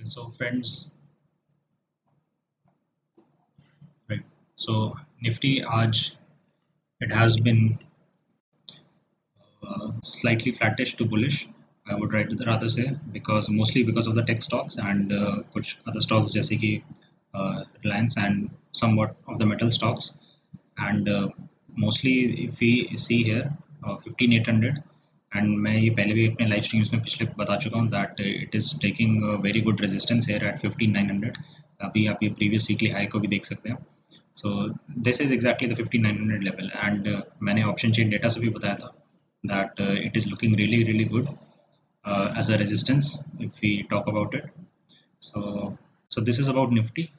Okay, so friends, right. So Nifty आज it has been slightly flattish to bullish. I would rather say because mostly because of the tech stocks and कुछ other stocks जैसे कि Reliance and somewhat of the metal stocks and mostly if we see here 15800 and मैं ये पहले भी अपने live streams में पिछले बता चुका हूँ that it is taking a very good resistance here at 15900. अभी आप ये previous weekly high को भी देख सकते हैं. So this is exactly the 5900 level and मैंने option chain data से भी बताया था that it is looking really good as a resistance if we talk about it. So so this is about Nifty.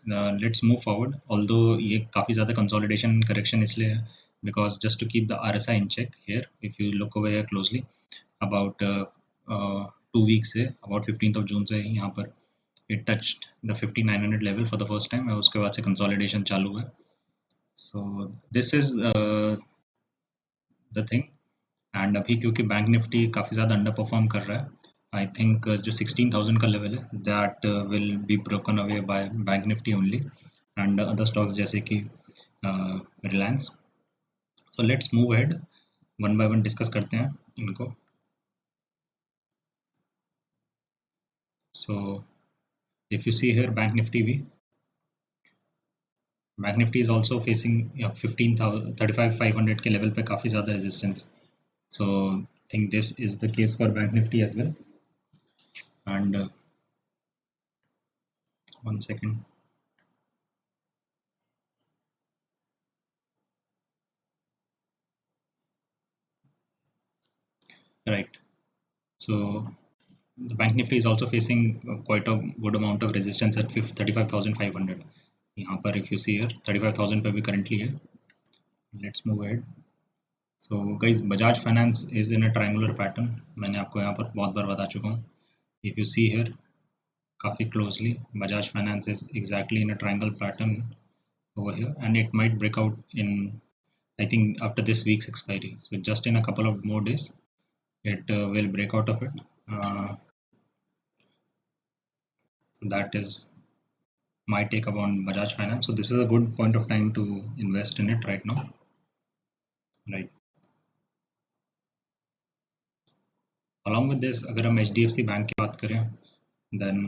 Let's move forward. Although ये काफ़ी ज़्यादा consolidation correction इसलिए है because just to keep the RSI in check here, if you look over here closely, about 2 weeks से about 15th of June से यहाँ पर it touched the 5900 level for the first time और उसके बाद से consolidation चालू है. So this is the thing. And अभी क्योंकि बैंक निफ्टी काफ़ी ज़्यादा अंडर परफॉर्म कर रहा है आई थिंक जो 16,000 का लेवल है that will be broken away by bank Nifty only and other stocks जैसे कि Reliance. So let's move head one by one discuss करते हैं इनको. So if you see here bank Nifty is also facing 15,35,500 के level पे काफ़ी ज़्यादा resistance. So think this is the case for bank Nifty as well. And 1 second. Right. So the bank nifty is also facing quite a good amount of resistance at 35,500. यहाँ पर if you see here 35,000 पे भी currently है. Let's move ahead. So guys, Bajaj Finance is in a triangular pattern. मैंने आपको यहाँ पर बहुत बार बता चुका हूँ. If you see here काफ़ी closely, Bajaj Finance is exactly in a triangle pattern over here, and it might break out in I think after this week's expiry. So just in a couple of more days, it will break out of it. That is my take upon Bajaj Finance. So this is a good point of time to invest in it right now. Right. Along with this, अगर हम HDFC bank की बात करें, then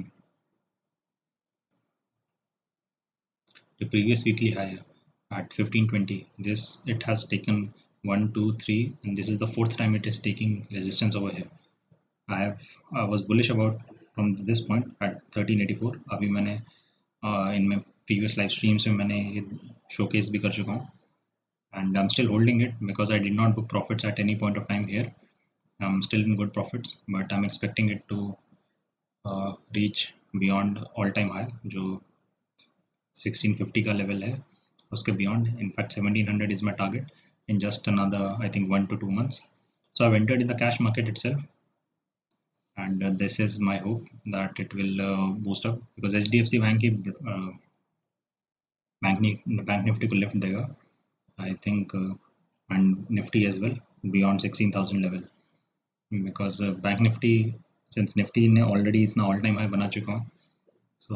the previous weekly high at 1520. This it has taken 1, 2, 3, and this is the fourth time it is taking resistance over here. I was bullish about from this point at 1384. अभी मैंने in my previous live streams में मैंने ये showcase भी कर चुका हूँ. And I'm still holding it because I did not book profits at any point of time here. I'm still in good profits, but I'm expecting it to reach beyond all-time high, जो 1650 का level है, उसके beyond. In fact, 1700 is my target in just another, I think, 1 to 2 months. So I've entered in the cash market itself, and this is my hope that it will boost up because HDFC Bank की bank Nifty को lift देगा, I think, and Nifty as well beyond 16,000 level. Because bank Nifty since Nifty ने already इतना all time high बना चुका हूँ, so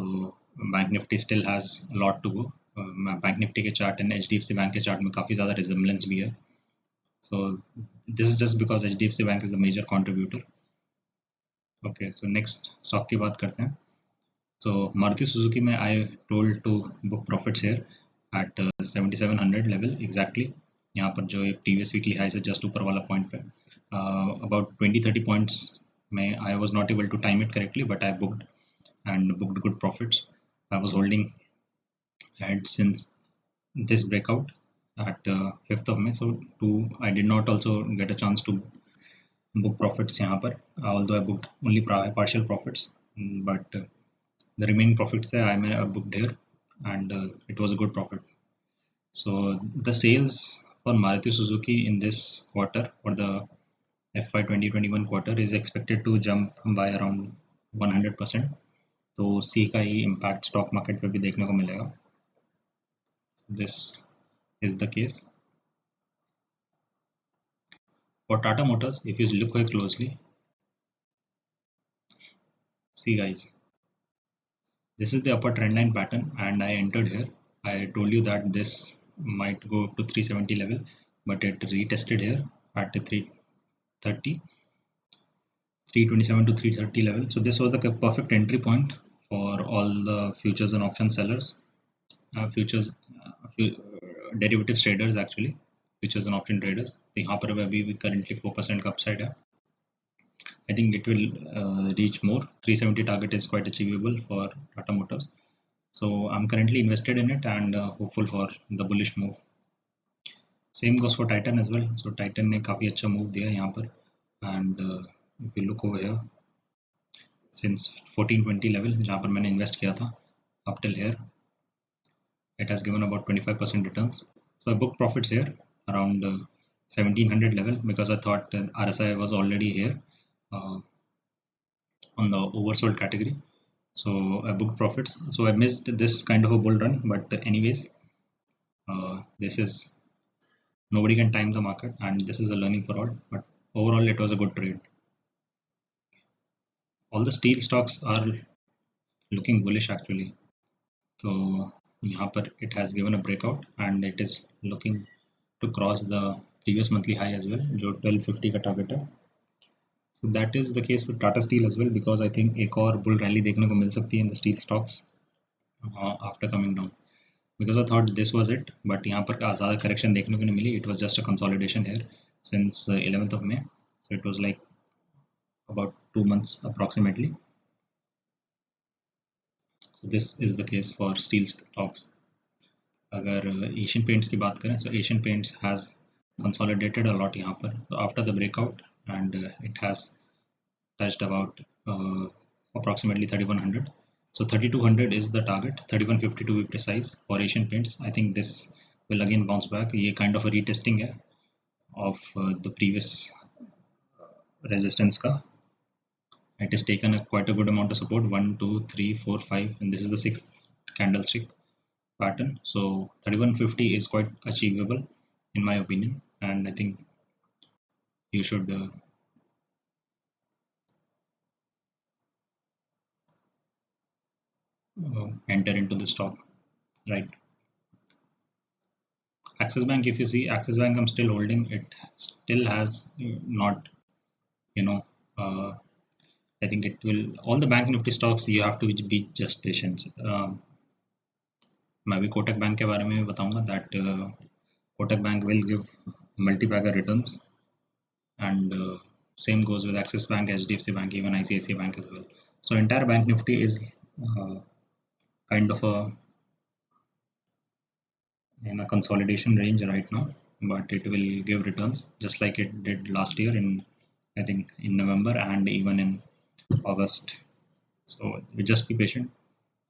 bank Nifty still has a lot to go. Bank Nifty के chart and HDFC bank के chart में काफ़ी ज़्यादा रिजेम्बलेंस भी है. So this is just because HDFC bank is the major contributor. Okay, so next stock की बात करते हैं. So Maruti Suzuki में I told to book profits here at 7700 level exactly. यहाँ पर जो एक previous weekly high से just ऊपर वाला point पे about 20-30 points में I was not able to time it correctly, but I booked and booked good profits. I was holding ahead since this breakout at 5th of May. So I did not also get a chance to book profits यहाँ पर, although I booked only partial profits, but the remaining profits I may have booked here, and it was a good profit. So the sales for Maruti Suzuki in this quarter for the FY 2021 quarter is expected to jump by around 100%. तो उसी का ही impact stock market पे भी देखने को मिलेगा. This is the case. For Tata Motors, if you look very closely, see guys, This is the upper trend line pattern, and I entered here. I told you that this might go up to 370 level, but it retested here at the 330, 327 to 330 level. So this was the perfect entry point for all the futures and option sellers, futures derivatives traders actually, futures and option traders. यहाँ पर अभी भी currently 4% का upside है. I think it will reach more. 370 target is quite achievable for Tata Motors. So I'm currently invested in it and hopeful for the bullish move. Same goes for Titan as well. So Titan ने काफ़ी अच्छा move दिया यहाँ पर, and if you look over here, since 1420 level जहाँ पर मैंने invest किया था, up till here, it has given about 25% returns. So I booked profits here around 1700 level because I thought RSI was already here on the oversold category. So I booked profits. So I missed this kind of a bull run, but anyways, this is, nobody can time the market, and this is a learning for all. But overall, it was a good trade. All the steel stocks are looking bullish actually. So यहाँ पर it has given a breakout and it is looking to cross the previous monthly high as well, जो 1250 का target है. So that is the case with Tata Steel as well, because I think एक और bull rally देखने को मिल सकती है in the steel stocks after coming down. Because I thought this was it, but यहाँ पर ज़्यादा correction देखने को नहीं मिली. It was just a consolidation here since 11th of May. So it was like about 2 months approximately. So this is the case for steel stocks. अगर Asian Paints की बात करें, so Asian Paints has consolidated a lot यहाँ पर. So after the breakout, and it has touched about approximately 3100. So 3200 is the target, 3150 to be precise for Asian Paints. I think this will again bounce back. ये kind of a retesting है of the previous resistance का. It has taken quite a good amount of support, 1 2 3 4 5, and this is the 6th candlestick pattern. So 3150 is quite achievable in my opinion, and I think you should enter into the stock, right? Axis Bank, if you see Axis Bank, I'm still holding. It still has not, you know, I think it will, all the bank nifty stocks you have to be just patient. मैं भी Kotak bank के बारे में भी बताऊंगा that Kotak Bank will give multi-bagger returns, and same goes with Axis Bank, HDFC Bank, even ICICI Bank as well. So entire bank nifty is kind of a in a consolidation range right now, but it will give returns just like it did last year in, I think, in November and even in August. So we just be patient.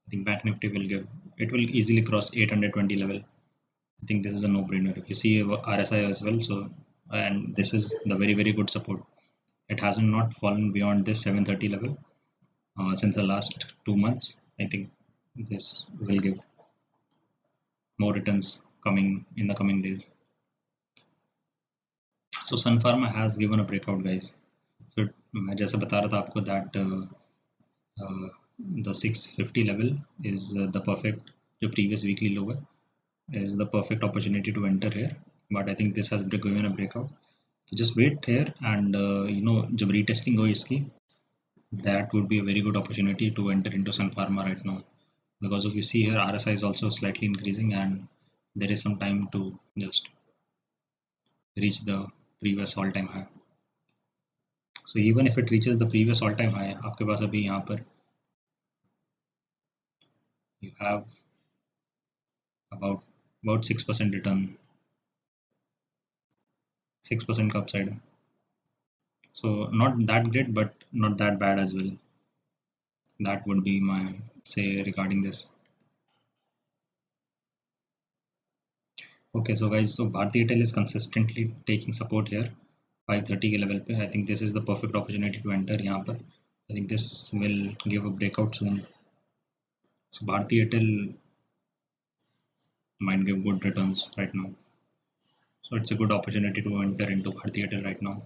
I think Bank Nifty will give, it will easily cross 820 level. I think this is a no-brainer. If you see RSI as well, so, and this is the very good support. It hasn't not fallen beyond this 730 level since the last 2 months. I think this will give more returns coming in the coming days. So Sun Pharma has given a breakout, guys. So मैं जैसे बता रहा था आपको that the 650 level is the perfect, जो previous weekly low है, is the perfect opportunity to enter here. But I think this has given a breakout. So just wait here, and you know, जब retesting हो इसकी, that would be a very good opportunity to enter into Sun Pharma right now. Because if you see here, RSI is also slightly increasing, and there is some time to just reach the previous all-time high. So even if it reaches the previous all-time high, आपके पास अभी यहाँ पर you have about 6% return, 6% का upside. So not that great, but not that bad as well. That would be my say regarding this. Okay, so guys, so Bharti Airtel is consistently taking support here, 530 के level पे. I think this is the perfect opportunity to enter यहाँ पर. I think this will give a breakout soon. So Bharti Airtel might give good returns right now. So it's a good opportunity to enter into Bharti Airtel right now.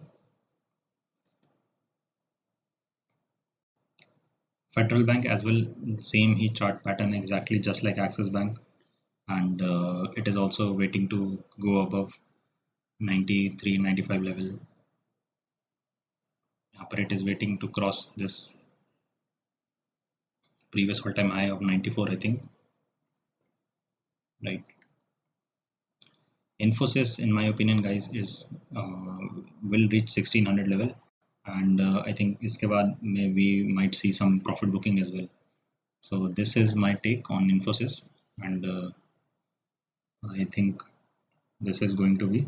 Federal Bank as well, same he chart pattern exactly just like Axis Bank, and it is also waiting to go above 93, 95 level. But it is waiting to cross this previous all-time high of 94, I think. Right. Infosys, in my opinion, guys, is will reach 1600 level, and I think iske baad we might see some profit booking as well. So this is my take on Infosys, and I think this is going to be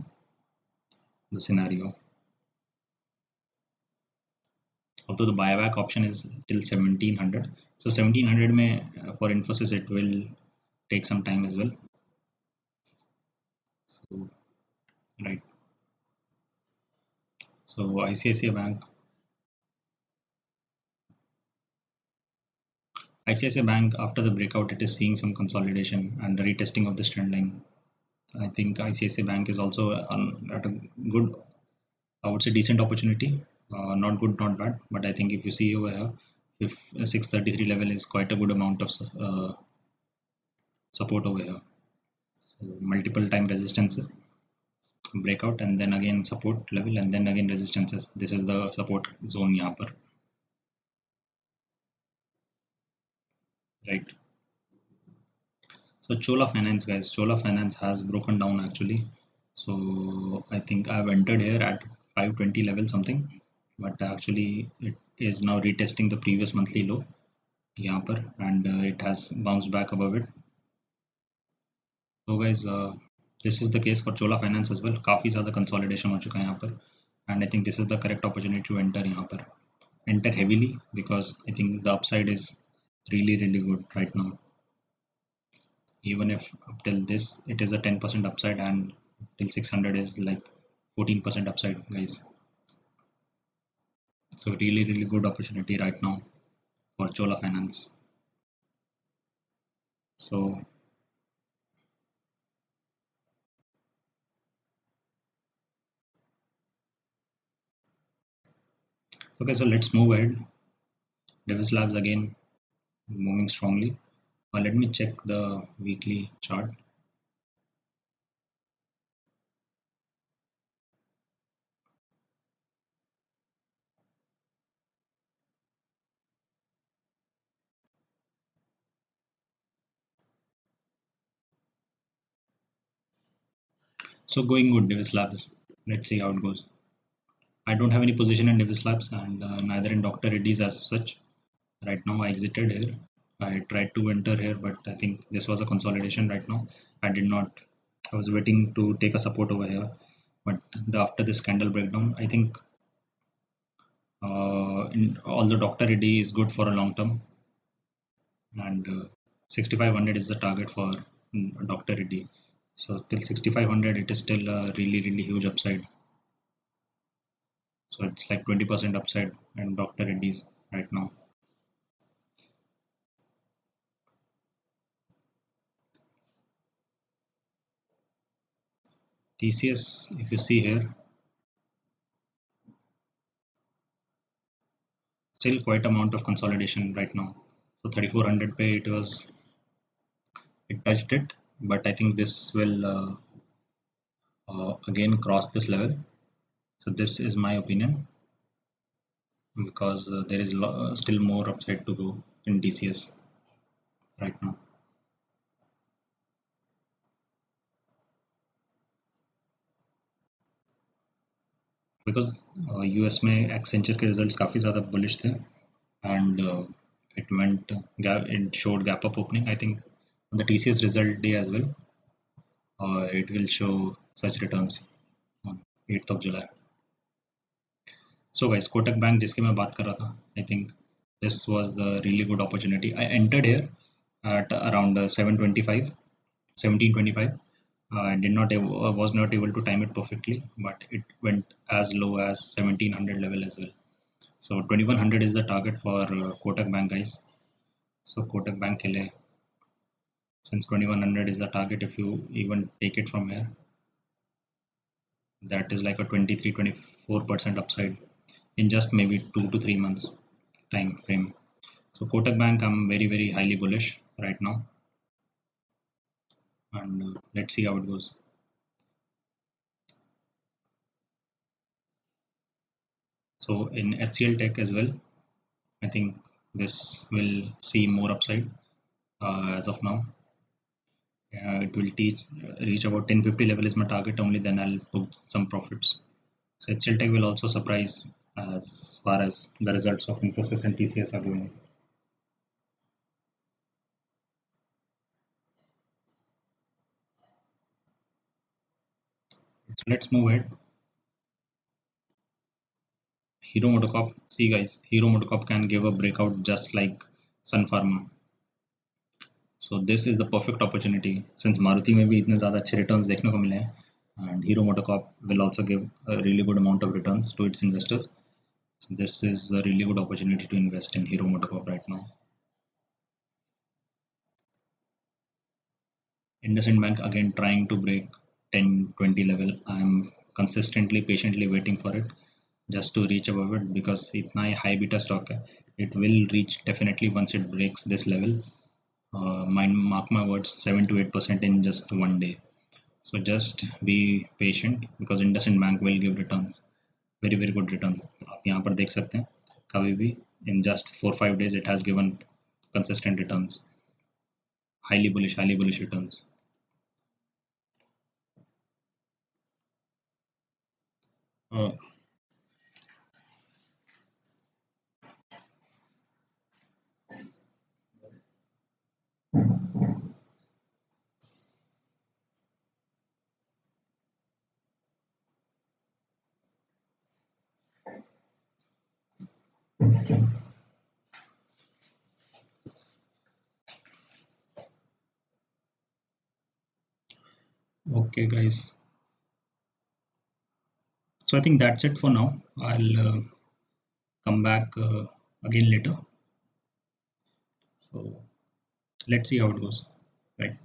the scenario. Although the buyback option is till 1700, so 1700 may for Infosys it will take some time as well. So right, so ICICI Bank after the breakout it is seeing some consolidation and the retesting of this trend line. I think ICICI Bank is also at a good, I would say decent opportunity. Not good, not bad, but I think if you see over here, if 633 level is quite a good amount of support over here. So multiple time resistances, breakout, and then again support level, and then again resistances. This is the support zone यहाँ पर, right? So Chola Finance, guys, Chola Finance has broken down actually. So I think I've entered here at 520 level something, but actually it is now retesting the previous monthly low यहाँ पर, and it has bounced back above it. So guys, this is the case for Chola Finance as well. काफी ज़्यादा consolidation हो चुका है यहाँ पर, and I think this is the correct opportunity to enter यहाँ पर. Enter heavily because I think the upside is really good right now. Even if up till this it is a 10% upside, and till 600 is like 14% upside, guys. So really good opportunity right now for Chola Finance. So okay, so let's move ahead. Divis Labs again moving strongly. Let me check the weekly chart. So going good, Divis Labs. Let's see how it goes. I don't have any position in Divis Labs, and neither in Dr. Reddy's as such. Right now, I exited here. I tried to enter here, but I think this was a consolidation right now. I did not. I was waiting to take a support over here, but after this candle breakdown, I think although Dr. Reddy is good for a long term, and 6500 is the target for Dr. Reddy. So till 6500, it is still a really huge upside. So it's like 20% upside in Dr. Reddy's right now. TCS, if you see here, still quite amount of consolidation right now. So 3400 pay it touched it, but I think this will again cross this level. So this is my opinion because there is still more upside to go in TCS right now. Because US में Accenture के results काफ़ी ज़्यादा bullish थे, and it went it showed gap up opening. I think on the TCS result day as well, it will show such returns on 8th of July. So guys, Kotak Bank जिसके मैं बात कर रहा था, I think this was the really good opportunity. I entered here at around 725, 1725. I did not was not able to time it perfectly, but it went as low as 1700 level as well. So 2100 is the target for Kotak Bank, guys. So Kotak Bank ke liye, since 2100 is the target, if you even take it from here, that is like a 23-24% upside in just maybe 2 to 3 months time frame. So Kotak Bank, I'm very highly bullish right now, and let's see how it goes. So in HCL Tech as well, I think this will see more upside as of now. It will reach about 1050 level is my target only. Then I'll book some profits. So HCL Tech will also surprise as far as the results of Infosys and TCS are going. So let's move ahead. Hero MotoCorp. See guys, Hero MotoCorp can give a breakout just like Sun Pharma. So this is the perfect opportunity since Maruti में भी इतने ज़्यादा अच्छे returns देखने को मिले हैं, and Hero MotoCorp will also give a really good amount of returns to its investors. So this is a really good opportunity to invest in Hero MotoCorp right now. IndusInd Bank again trying to break 10-20 level. I'm consistently patiently waiting for it just to reach above it because इतना high beta stock है. It will reach definitely once it breaks this level. Mark my words, 7 to 8% in just one day. So just be patient because IndusInd Bank will give returns, very good returns. आप यहाँ पर देख सकते हैं कभी भी in just 4-5 days it has given consistent returns, highly bullish returns. Uh, okay, guys. So I think that's it for now. I'll come back again later. So let's see how it goes. Right.